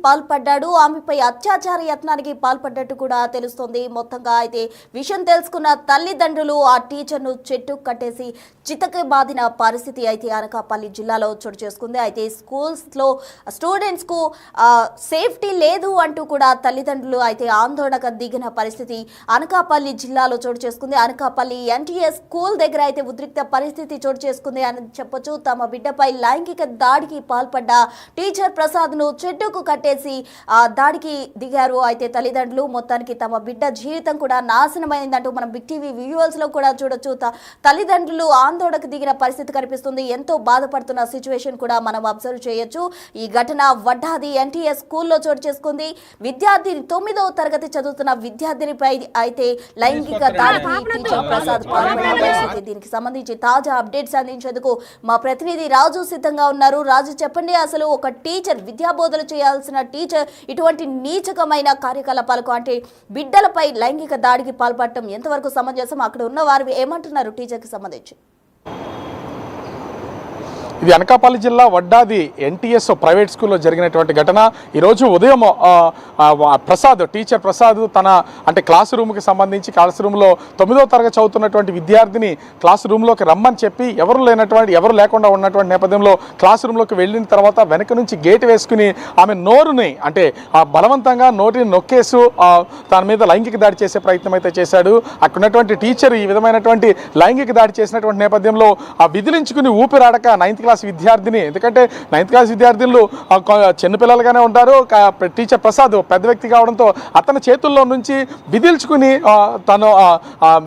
పాల్పడ్డాడు. ఆమెపై అత్యాచార యత్నానికి పాల్పడ్డట్టు కూడా తెలుస్తోంది. మొత్తంగా అయితే విషయం తెలుసుకున్న తల్లిదండ్రులు ఆ టీచర్ను చెట్టు కట్టేసి చితక బాధిన పరిస్థితి అయితే అనకాపల్లి జిల్లాలో చోటు చేసుకుంది. అయితే స్కూల్స్లో స్టూడెంట్స్కు సేఫ్టీ లేదు అంటూ కూడా తల్లిదండ్రులు అయితే ఆందోళనకు దిగిన పరిస్థితి అనకాపల్లి జిల్లాలో చోటు చేసుకుంది. అనకాపల్లి ఎన్టీఎస్ స్కూల్ దగ్గర అయితే ఉద్రిక్త పరిస్థితి చోటు చేసుకుంది అని చెప్పొచ్చు. తమ బిడ్డపై లైంగిక దాడికి పాల్పడ్డ టీచర్ ప్రసాద్ను చెట్టుకు కట్టేసి దాడికి దిగారు అయితే తల్లిదండ్రులు. మొత్తానికి తమ బిడ్డ జీవితం కూడా నాశనమైందంటూ మనం బిగ్ టీవీ విజువల్స్ లో కూడా చూడొచ్చు. తల్లిదండ్రులు ఆందోళనకు దిగిన పరిస్థితి కనిపిస్తుంది. ఎంతో బాధపడుతున్న సిచ్యువేషన్ కూడా మనం అబ్జర్వ్ చేయొచ్చు. ఈ ఘటన వడ్డాది ఎన్టీఎస్ స్కూల్లో చోటు చేసుకుంది. విద్యార్థిని 9వ తరగతి చదువుతున్న విద్యార్థినిపై అయితే లైంగిక దాడికి టీచర్ ప్రసాద్ పాల్పడిన పరిస్థితి. దీనికి సంబంధించి తాజా అప్డేట్స్ అందించేందుకు మా ప్రతినిధి రాజు సిద్ధంగా ఉన్నారు. రాజు, చెప్పండి, అసలు ఒక టీచర్, విద్యాబోధన చేయాల్సిన టీచర్ ఇటువంటి నీచకమైన కార్యకలాపాలకు అంటే బిడ్డలపై లైంగిక దాడికి పాల్పడటం ఎంతవరకు సమంజసం? అక్కడ ఉన్న వారు ఏమంటున్నారు టీచర్కి సంబంధించి? ఇది అనకాపల్లి జిల్లా వడ్డాది ఎన్టీఎస్ ప్రైవేట్ స్కూల్లో జరిగినటువంటి ఘటన. ఈరోజు ఉదయం టీచర్ ప్రసాద్ తన క్లాస్ రూమ్కి సంబంధించి క్లాస్ రూమ్లో 9వ తరగతి చదువుతున్నటువంటి విద్యార్థిని క్లాస్ రూమ్లోకి రమ్మని చెప్పి ఎవరు లేకుండా ఉన్నటువంటి నేపథ్యంలో క్లాస్ రూమ్లోకి వెళ్ళిన తర్వాత వెనక నుంచి గేట్ వేసుకుని ఆమె నోరుని బలవంతంగా నోటిని నొక్కేసు తన మీద లైంగిక దాడి చేసే ప్రయత్నం అయితే చేశాడు. అక్కడ ఉన్నటువంటి టీచర్ ఈ విధమైనటువంటి లైంగిక దాడి చేసినటువంటి నేపథ్యంలో విదిలించుకుని ఊపిరాడక 9th క్లాస్ విద్యార్థిని, ఎందుకంటే 9th క్లాస్ విద్యార్థులు చిన్నపిల్లలుగానే ఉంటారు. టీచర్ ప్రసాద్ పెద్ద వ్యక్తి కావడంతో అతని చేతుల్లో నుంచి విదిల్చుకుని తను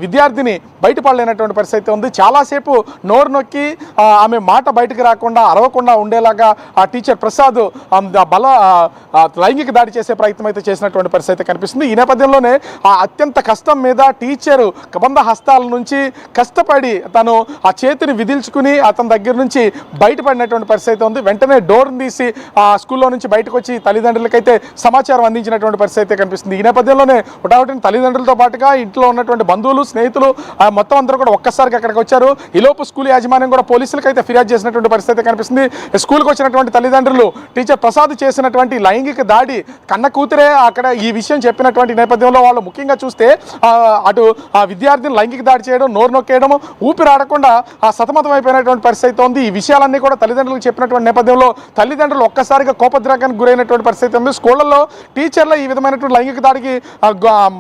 విద్యార్థిని బయటపడలేనటువంటి పరిస్థితి ఉంది. చాలాసేపు నోరు నొక్కి ఆమె మాట బయటకు రాకుండా అరవకుండా ఉండేలాగా ఆ టీచర్ ప్రసాద్ లైంగిక దాడి చేసే ప్రయత్నం అయితే చేసినటువంటి పరిస్థితి కనిపిస్తుంది. ఈ నేపథ్యంలోనే అత్యంత కష్టం మీద టీచరు కబంధ హస్తాల నుంచి కష్టపడి తను ఆ చేతిని విదిల్చుకుని అతని దగ్గర నుంచి బయటపడినటువంటి పరిస్థితి ఉంది. వెంటనే డోర్ని తీసి ఆ స్కూల్లో నుంచి బయటకు వచ్చి తల్లిదండ్రులకైతే సమాచారం అందించినటువంటి పరిస్థితి కనిపిస్తుంది. ఈ నేపథ్యంలోనే ఒకటి తల్లిదండ్రులతో పాటుగా ఇంట్లో ఉన్నటువంటి బంధువులు, స్నేహితులు మొత్తం అందరూ కూడా ఒక్కసారిగా అక్కడికి వచ్చారు. ఈలోపు స్కూల్ యాజమాన్యం కూడా పోలీసులకు అయితే ఫిర్యాదు చేసినటువంటి పరిస్థితి కనిపిస్తుంది. స్కూల్కి వచ్చినటువంటి తల్లిదండ్రులు టీచర్ ప్రసాద్ చేసినటువంటి లైంగిక దాడి కన్న కూతురే అక్కడ ఈ విషయం చెప్పినటువంటి నేపథ్యంలో వాళ్ళు ముఖ్యంగా చూస్తే అటు ఆ విద్యార్థిని లైంగిక దాడి చేయడం, నోరు నొక్కేయడం, ఊపిరాడకుండా సతమతం అయిపోయినటువంటి పరిస్థితి ఉంది. ఈ విషయాలన్నీ కూడా తల్లిదండ్రులకు చెప్పినటువంటి నేపథ్యంలో తల్లిదండ్రులు ఒక్కసారిగా కోపద్రాకానికి గురైనటువంటి పరిస్థితి ఉంది. స్కూళ్లలో టీచర్ల ఈ విధమైనటువంటి లైంగిక దాడికి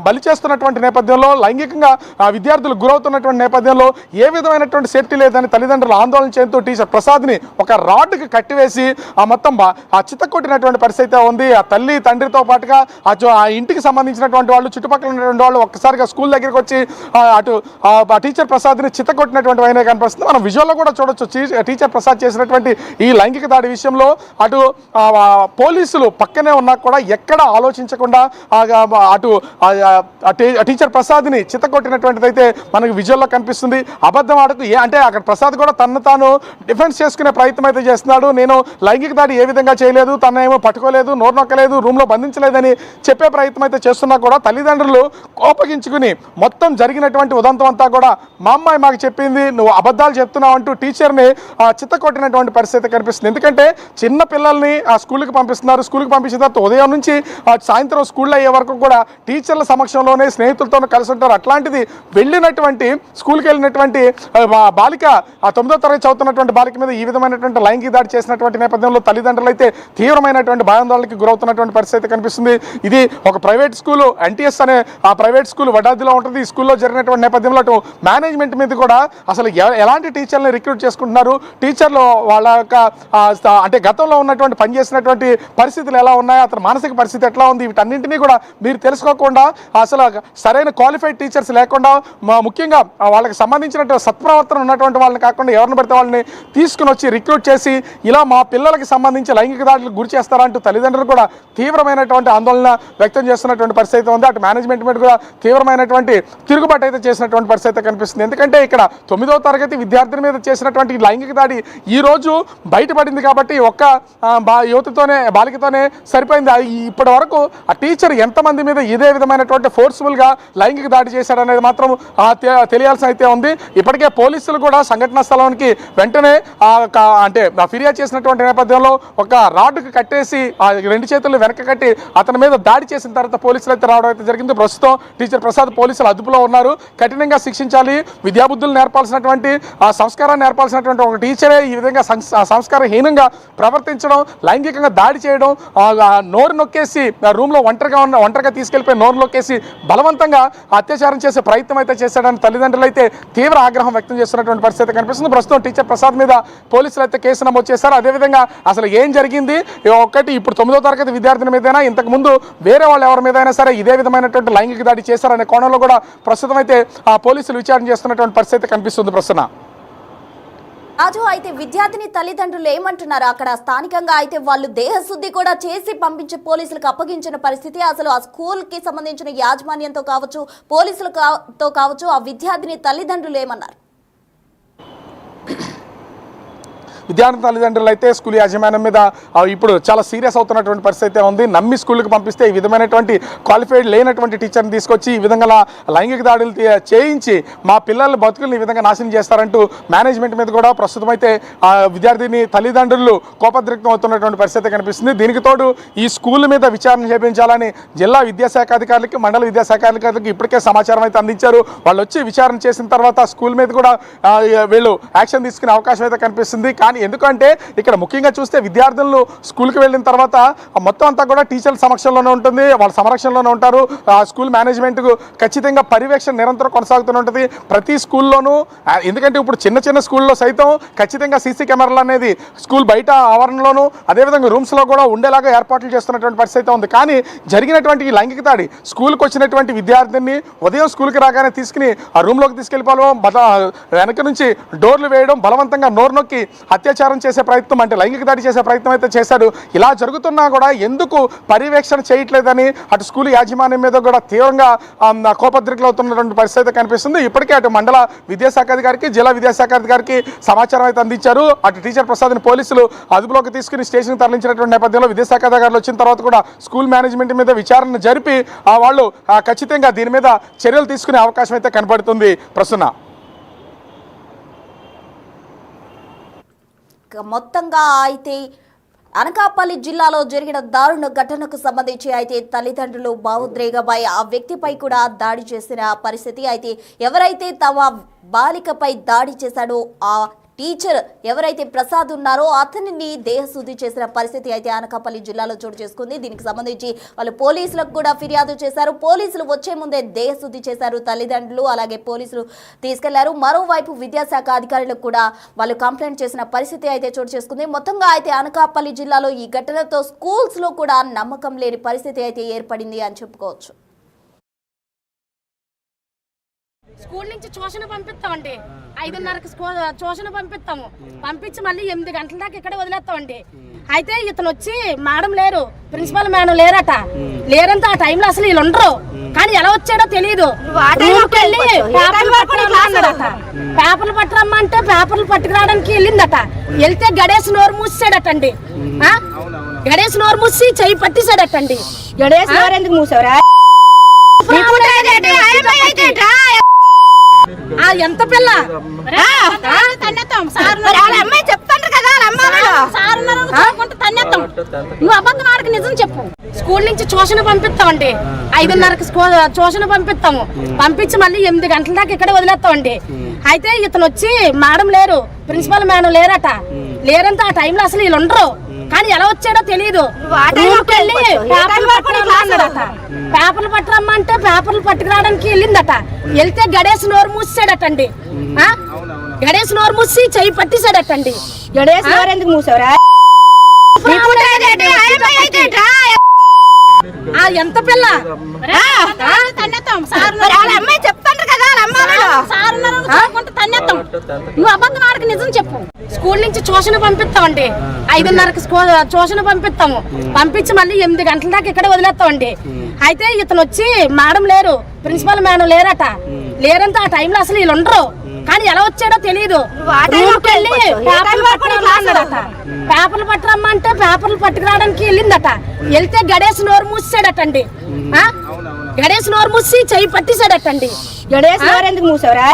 బలి చేస్తున్నటువంటి నేపథ్యంలో, లైంగికంగా విద్యార్థులు గురవుతున్నటువంటి నేపథ్యంలో ఏ విధమైనటువంటి సేఫ్టీ లేదని తల్లిదండ్రులు ఆందోళన చేస్తూ టీచర్ ప్రసాద్ని ఒక రాడ్కి కట్టివేసి మొత్తం చిత్తకొట్టినటువంటి పరిస్థితి ఉంది. ఆ తల్లి తండ్రితో పాటుగా ఆ ఇంటికి సంబంధించినటువంటి వాళ్ళు, చుట్టుపక్కల ఉన్నటువంటి వాళ్ళు ఒక్కసారిగా స్కూల్ దగ్గరికి వచ్చి అటు టీచర్ ప్రసాద్ని చిత్తకొట్టినటువంటి అయినా కనిపిస్తుంది. మనం విజువల్లో కూడా చూడొచ్చు. టీచర్ ప్రసాద్ చేసినటువంటి ఈ లైంగిక దాడి విషయంలో అటు పోలీసులు పక్కనే ఉన్నా కూడా ఎక్కడ ఆలోచించకుండా అటు టీచర్ ప్రసాద్ని చిత్తకొట్టినటువంటిది అయితే మనకు విజువల్లో కనిపిస్తుంది. అబద్ధం ఆడకు అంటే అక్కడ ప్రసాద్ కూడా తను తాను డిఫెన్స్ చేసుకునే ప్రయత్నం అయితే చేస్తున్నాడు. నేను లైంగిక దాడి ఏ విధంగా చేయలేదు, తనేమో పట్టుకోలేదు, నోరు నొక్కలేదు, రూమ్లో బంధించలేదని చెప్పే ప్రయత్నం అయితే చేస్తున్నా కూడా తల్లిదండ్రులు కోపగించుకుని మొత్తం జరిగినటువంటి ఉదంతం అంతా కూడా మా అమ్మాయి మాకు చెప్పింది, నువ్వు అబద్ధాలు చెప్తున్నావు అంటూ టీచర్ని చిత్తకొట్టినటువంటి పరిస్థితి కనిపిస్తుంది. ఎందుకంటే చిన్న పిల్లల్ని ఆ స్కూల్కి పంపిస్తున్నారు. స్కూల్కి పంపించిన తర్వాత ఉదయం నుంచి సాయంత్రం స్కూల్లో అయ్యే వరకు కూడా టీచర్ల సమక్షంలోనే స్నేహితులతో కలిసి ఉంటారు. అట్లాంటిది స్కూల్కి వెళ్ళినటువంటి బాలిక, ఆ 9వ తరగతి చదువుతున్నటువంటి బాలిక మీద ఈ విధమైనటువంటి లైంగిక దాడి చేసినటువంటి నేపథ్యంలో తల్లిదండ్రులు అయితే తీవ్రమైనటువంటి భయాందోళనకి గురవుతున్నటువంటి పరిస్థితి కనిపిస్తుంది. ఇది ఒక ప్రైవేట్ స్కూలు, ఎన్టీఎస్ అనే ఆ ప్రైవేట్ స్కూల్ వడ్డాదిలో ఉంటుంది. ఈ స్కూల్లో జరిగినటువంటి నేపథ్యంలో అటు మేనేజ్మెంట్ మీద కూడా అసలు ఎలాంటి టీచర్లను రిక్రూట్ చేసుకుంటున్నారు, టీచర్లు వాళ్ళ యొక్క గతంలో ఉన్నటువంటి పనిచేసినటువంటి పరిస్థితులు ఎలా ఉన్నాయి, అతని మానసిక పరిస్థితి ఎట్లా ఉంది, వీటన్నింటినీ కూడా మీరు తెలుసుకోకుండా అసలు సరైన క్వాలిఫైడ్ టీచర్స్ లేకుండా, ముఖ్యంగా వాళ్ళకి సంబంధించినటువంటి సత్ప్రవర్తన ఉన్నటువంటి వాళ్ళని కాకుండా ఎవరిని పడితే వాళ్ళని తీసుకుని వచ్చి రిక్రూట్ చేసి ఇలా మా పిల్లలకి సంబంధించి లైంగిక దాడులకు గురి చేస్తారంటూ తల్లిదండ్రులు కూడా తీవ్రమైనటువంటి ఆందోళన వ్యక్తం చేస్తున్నటువంటి పరిస్థితి ఉంది. అటు మేనేజ్మెంట్ మీద కూడా తీవ్రమైనటువంటి తిరుగుబాటు అయితే చేసినటువంటి పరిస్థితి కనిపిస్తుంది. ఎందుకంటే ఇక్కడ 9వ తరగతి విద్యార్థిని మీద చేసినటువంటి లైంగిక దాడి ఈ రోజు బయటపడింది కాబట్టి ఒక్క బాలికతోనే సరిపోయింది. ఇప్పటి వరకు ఆ టీచర్ ఎంతమంది మీద ఇదే విధమైనటువంటి ఫోర్స్ఫుల్గా లైంగిక దాడి చేశాడనేది మాత్రం తెలియాల్సి అయితే ఉంది. ఇప్పటికే పోలీసులు కూడా సంఘటనా స్థలానికి వెంటనే అంటే ఫిర్యాదు చేసినటువంటి నేపథ్యంలో ఒక రాడ్డుకు కట్టేసి రెండు చేతులు వెనక కట్టి అతని మీద దాడి చేసిన తర్వాత పోలీసులు అయితే రావడం అయితే జరిగింది. ప్రస్తుతం టీచర్ ప్రసాద్ పోలీసులు అదుపులో ఉన్నారు. కఠినంగా శిక్షించాలి, విద్యాబుద్ధులు నేర్పాల్సినటువంటి సంస్కారాన్ని నేర్పాల్సినటువంటి ఒక టీచరే ఈ విధంగా సంస్కారహీనంగా ప్రవర్తించడం, లైంగికంగా దాడి చేయడం, నోరు నొక్కేసి రూమ్లో ఒంటరిగా తీసుకెళ్లిపోయి నోరు నొక్కేసి బలవంతంగా అత్యాచారం చేసే ప్రయత్నం అయితే చేశాడని తల్లిదండ్రులు అయితే తీవ్ర ఆగ్రహం వ్యక్తం చేస్తున్నటువంటి పరిస్థితి కనిపిస్తుంది. ప్రస్తుతం టీచర్ ప్రసాద్ మీద పోలీసులు అయితే కేసు నమోదు చేశారు. అదేవిధంగా అసలు ఏం జరిగింది, ఒక్కటి ఇప్పుడు 9వ తరగతి విద్యార్థిని మీదైనా ఇంతకు ముందు వేరే వాళ్ళు ఎవరి మీదైనా సరే ఇదే విధమైనటువంటి లైంగిక దాడి చేశారనే కోణంలో కూడా ప్రస్తుతం అయితే పోలీసులు విచారణ చేస్తున్నటువంటి పరిస్థితి కనిపిస్తుంది. ప్రస్తుతం రాజు, అయితే విద్యార్థిని తల్లిదండ్రులు ఏమంటున్నారు? అక్కడ స్థానికంగా అయితే వాళ్ళు దేహశుద్ధి కూడా చేసి పంపించి పోలీసులకు అప్పగించిన పరిస్థితి. అసలు ఆ స్కూల్ కి సంబంధించిన యాజమాన్యంతో కావచ్చు, పోలీసులతో కావచ్చు, ఆ విద్యార్థిని తల్లిదండ్రులు ఏమన్నారు? విద్యార్థి తల్లిదండ్రులు అయితే స్కూల్ యాజమాన్యం మీద ఇప్పుడు చాలా సీరియస్ అవుతున్నటువంటి పరిస్థితి ఉంది. నమ్మి స్కూల్కి పంపిస్తే ఈ విధమైనటువంటి క్వాలిఫైడ్ లేనటువంటి టీచర్ని తీసుకొచ్చి ఈ విధంగా లైంగిక దాడులు చేయించి మా పిల్లల బతుకులను ఈ విధంగా నాశనం చేస్తారంటూ మేనేజ్మెంట్ మీద కూడా ప్రస్తుతం అయితే విద్యార్థిని తల్లిదండ్రులు కోపద్రిక్తం అవుతున్నటువంటి పరిస్థితి కనిపిస్తుంది. దీనికి తోడు ఈ స్కూల్ మీద విచారణ చేయించాలని జిల్లా విద్యాశాఖ అధికారులకి, మండల విద్యాశాఖ అధికారులకి ఇప్పటికే సమాచారం అయితే అందించారు. వాళ్ళు వచ్చి విచారణ చేసిన తర్వాత స్కూల్ మీద కూడా వీళ్ళు యాక్షన్ తీసుకునే అవకాశం అయితే కనిపిస్తుంది. కానీ ఎందుకంటే ఇక్కడ ముఖ్యంగా చూస్తే విద్యార్థులు స్కూల్కి వెళ్ళిన తర్వాత మొత్తం అంతా కూడా టీచర్ల సమక్షంలోనే ఉంటుంది, వాళ్ళ సంరక్షణలోనే ఉంటారు. స్కూల్ మేనేజ్మెంట్కు ఖచ్చితంగా పర్యవేక్షణ నిరంతరం కొనసాగుతూనే ఉంటుంది ప్రతి స్కూల్లోనూ. ఎందుకంటే ఇప్పుడు చిన్న చిన్న స్కూల్లో సైతం ఖచ్చితంగా సీసీ కెమెరాలు అనేది స్కూల్ బయట ఆవరణలోనూ అదేవిధంగా రూమ్స్లో కూడా ఉండేలాగా ఏర్పాట్లు చేస్తున్నటువంటి పరిస్థితి ఉంది. కానీ జరిగినటువంటి ఈ లైంగిక దాడి స్కూల్కి వచ్చినటువంటి విద్యార్థిని ఉదయం స్కూల్కి రాగానే తీసుకుని ఆ రూమ్లోకి తీసుకెళ్ళిపోవడం, వెనక నుంచి డోర్లు వేయడం, బలవంతంగా నోరు నొక్కి అత్యాచారం చేసే ప్రయత్నం, అంటే లైంగిక దాడి చేసే ప్రయత్నం అయితే చేశాడు. ఇలా జరుగుతున్నా కూడా ఎందుకు పర్యవేక్షణ చేయట్లేదని అటు స్కూల్ యాజమాన్యం మీద కూడా తీవ్రంగా కోపద్రికలు అవుతున్నటువంటి పరిస్థితి కనిపిస్తుంది. ఇప్పటికే అటు మండల విద్యాశాఖ అధికారికి, జిల్లా విద్యాశాఖ అధికారికి సమాచారం అయితే అందించారు. అటు టీచర్ ప్రసాద్ని పోలీసులు అదుపులోకి తీసుకుని స్టేషన్కి తరలించినటువంటి నేపథ్యంలో విద్యాశాఖ అధికారులు వచ్చిన తర్వాత కూడా స్కూల్ మేనేజ్మెంట్ మీద విచారణ జరిపి వాళ్ళు ఖచ్చితంగా దీని మీద చర్యలు తీసుకునే అవకాశం అయితే కనబడుతుంది. ప్రస్తుతం మొత్తంగా అయితే అనకాపల్లి జిల్లాలో జరిగిన దారుణ ఘటనకు సంబంధించి అయితే తల్లిదండ్రులు భావోద్రేకపై ఆ వ్యక్తిపై కూడా దాడి చేసిన పరిస్థితి. అయితే ఎవరైతే తమ బాలికపై దాడి చేశాడో ఆ టీచర్ ఎవరైతే ప్రసాద్ ఉన్నారో అతనిని దేహశుద్ధి చేసిన పరిస్థితి అయితే అనకాపల్లి జిల్లాలో చోటు చేసుకుంది. దీనికి సంబంధించి వాళ్ళు పోలీసులకు కూడా ఫిర్యాదు చేశారు. పోలీసులు వచ్చే ముందే దేహశుద్ధి చేశారు తల్లిదండ్రులు, అలాగే పోలీసులు తీసుకెళ్లారు. మరోవైపు విద్యాశాఖ అధికారులకు కూడా వాళ్ళు కంప్లైంట్ చేసిన పరిస్థితి అయితే చోటు చేసుకుంది. మొత్తంగా అయితే అనకాపల్లి జిల్లాలో ఈ ఘటనతో స్కూల్స్ లో కూడా నమ్మకం లేని పరిస్థితి అయితే ఏర్పడింది అని చెప్పుకోవచ్చు. స్కూల్ నుంచి ట్యూషన్ పంపిస్తామండి, 5:30కి ట్యూషన్ పంపిస్తాము. పంపించి మళ్ళీ 8 గంటల దాకా ఇక్కడే వదిలేస్తామండి. అయితే ఇతను వచ్చి మేడం లేరు, ప్రిన్సిపల్ మేడం లేరట. లేరంటే ఆ టైంలో అసలు వీళ్ళు ఉండరు. కానీ ఎలా వచ్చాడో తెలియదు. పేపర్లు పట్టరమ్మంటే పేపర్లు పట్టుకురావడానికి వెళ్ళిందట. వెళ్తే గణేష్ నోరు మూసాడటండి. గణేష్ నోరు మూసి చెయ్యి పట్టిసాడటండి. గణేష్ నోరు ఎందుకు మూసావురా? ఎంత పిల్ల నువ్వు అబద్ధం ఆడికి నిజం చెప్పు. స్కూల్ నుంచి ట్యూషన్ పంపిస్తామండి, 5:30కి ట్యూషన్ పంపిస్తాము. పంపించి మళ్ళీ 8 గంటల దాకా ఇక్కడే వదిలేస్తామండి. అయితే ఇతను వచ్చి మేడం లేరు, ప్రిన్సిపల్ మేడం లేరట. లేరంటే ఆ టైంలో అసలు వీళ్ళు ఉండరు. కానీ ఎలా వచ్చాడో తెలియదు. పేపర్లు పట్టరమ్మంటే పేపర్లు పట్టుకురావడానికి వెళ్ళిందట. వెళ్తే గణేష్ నోరు మూసాడటండి. గణేష్ నోరు మూసి చెయ్యి పట్టిసాడటండి. గణేష్ నోరు ఎందుకు మూసావురా? ఎంత పిల్ల నువ్వు అబద్ధం ఆడికి నిజం చెప్పు. స్కూల్ నుంచి ట్యూషన్ పంపిస్తామండి, 5:30కి ట్యూషన్ పంపిస్తాము. పంపించి మళ్ళీ 8 గంటల దాకా ఇక్కడే వదిలేస్తామండి. అయితే ఇతను వచ్చి మేడం లేరు, ప్రిన్సిపల్ మేడం లేరట. లేరంటే ఆ టైంలో అసలు వీళ్ళు ఉండరు. కానీ ఎలా వచ్చాడో తెలియదు. పేపర్లు పట్టరమ్మంటే పేపర్లు పట్టుకురావడానికి వెళ్ళిందట. వెళ్తే గణేష్ నోరు మూసాడటండి. గణేష్ నోరు మూసి చెయ్యి పట్టిసాడటండి. గణేష్ నోరు ఎందుకు మూసావురా?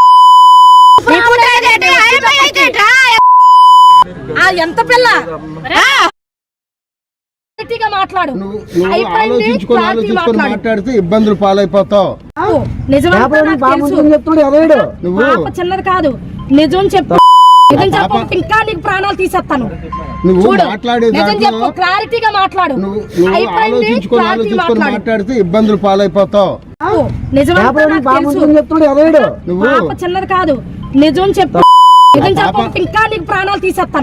ఎంత పిల్ల మాట్లాడు. మాట్లాడితే ఇబ్బందులు పాలైపోతావు. చిన్నది కాదు, నిజం చెప్పు. నిజం చెప్పకపోతే ఇంకా నీకు ప్రాణాలు తీసేస్తాను. నిజం చెప్పు, క్లారిటీగా మాట్లాడు. మాట్లాడితే ఇబ్బందులు పాలైపోతావు. నిజం చిన్నది కాదు, నిజం చెప్పు. నిజం చెప్పకపోతే ఇంకా నీకు ప్రాణాలు తీసేస్తాను.